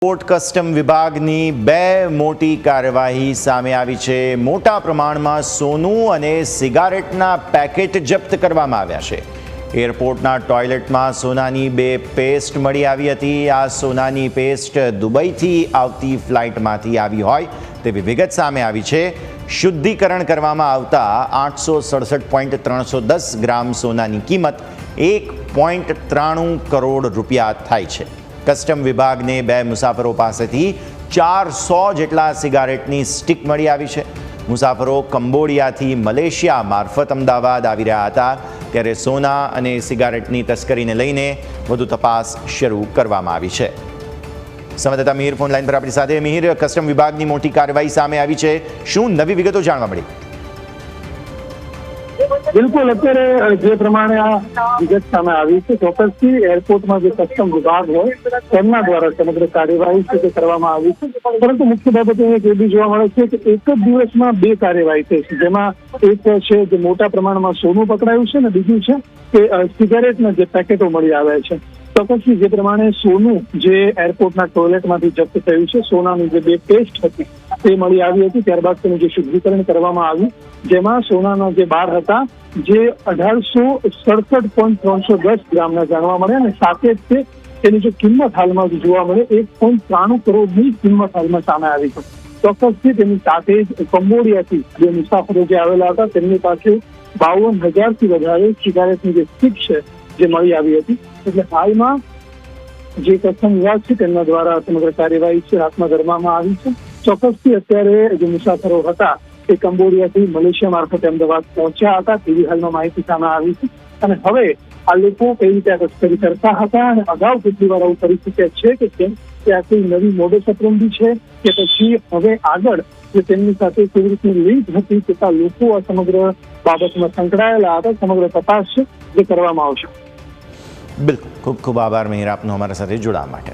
Airport custom વિભાગની બે મોટી કાર્યવાહી સામે આવી છે। મોટા પ્રમાણમાં સોનું અને સિગારેટના પેકેટ જપ્ત કરવામાં આવ્યા છે। એરપોર્ટના ટોયલેટમાં સોનાની બે પેસ્ટ મળી આવી હતી। આ સોનાની પેસ્ટ દુબઈથી આવતી ફ્લાઇટમાંથી આવી હોય તેવી વિગત સામે આવી છે। શુદ્ધિકરણ કરવામાં આવતા 867.310 ગ્રામ સોનાની કિંમત 1.93 કરોડ રૂપિયા થાય છે। કસ્ટમ વિભાગને બે મુસાફરો પાસેથી 400 જેટલા સિગારેટની સ્ટિક મળી આવી છે। મુસાફરો કંબોડિયાથી મલેશિયા મારફત અમદાવાદ આવી રહ્યા હતા ત્યારે સોના અને સિગારેટની તસ્કરીને લઈને વધુ તપાસ શરૂ કરવામાં આવી છે। સંવાદદાતા મિહિર ફોન લાઈન પર આપણી સાથે। મિહિર, કસ્ટમ વિભાગની મોટી કાર્યવાહી સામે આવી છે, શું નવી વિગતો જાણવા મળી? બિલકુલ, અત્યારે જે પ્રમાણે આ વિગત સામે આવી છે, ચોક્કસથી એરપોર્ટમાં જે કસ્ટમ વિભાગ હોય તેમના દ્વારા સમગ્ર કાર્યવાહી છે તે કરવામાં આવી છે। પરંતુ મુખ્ય બાબત એ બી જોવા મળે છે કે એક જ દિવસમાં બે કાર્યવાહી થઈ છે, જેમાં એક છે જે મોટા પ્રમાણમાં સોનું પકડાયું છે અને બીજું છે કે સિગારેટના જે પેકેટો મળી આવ્યા છે। ચોક્કસથી જે પ્રમાણે સોનું જે એરપોર્ટના ટોયલેટમાંથી જપ્ત થયું છે, સોનાની જે બે પેસ્ટ હતી તે મળી આવી હતી, ત્યારબાદ તેનું જે શુદ્ધિકરણ કરવામાં આવ્યું, જેમાં સોનાના જે બાર હતા જે 1867.310 ગ્રામના જાણવા મળ્યા અને સાથે જ તેની જે કિંમત હાલમાં જોવા મળે 1.93 કરોડની કિંમત હાલમાં સામે આવી છે। ચોક્કસથી તેની સાથે જ કંબોડિયાથી જે મુસાફરો જે આવેલા હતા તેમની પાસે 52,000થી વધારે સિગારેટની જે સ્ટિક છે જે મળી આવી હતી। એટલે હાલમાં જે કસ્ટમ વિભાગ છે તેમના દ્વારા સમગ્ર કાર્યવાહી છે હાથમાં ધરવામાં આવી છે। ચોક્કસથી અત્યારે જે મુસાફરો હતા તે કંબોડિયાથી મલેશિયા મારફતે અમદાવાદ પહોંચ્યા હતા તેવી હાલમાં માહિતી સામે આવી છે અને હવે આ લોકો કઈ રીતે તસ્કરી કરતા હતા અને અગાઉ કેટલી વાર આવું કરી ચૂક્યા છે કે કેમ, કે આ કોઈ નવી મોડસ ઓપરેન્ડી છે કે પછી હવે આગળ જે તેમની સાથે કેવી રીતની લિંક હતી, કેટલા લોકો આ સમગ્ર બાબતમાં સંકળાયેલા હતા, સમગ્ર તપાસ છે જે કરવામાં આવશે। બિલકુલ, ખૂબ ખૂબ આભાર મિહિર આપનો અમારા સાથે જોડાવા માટે।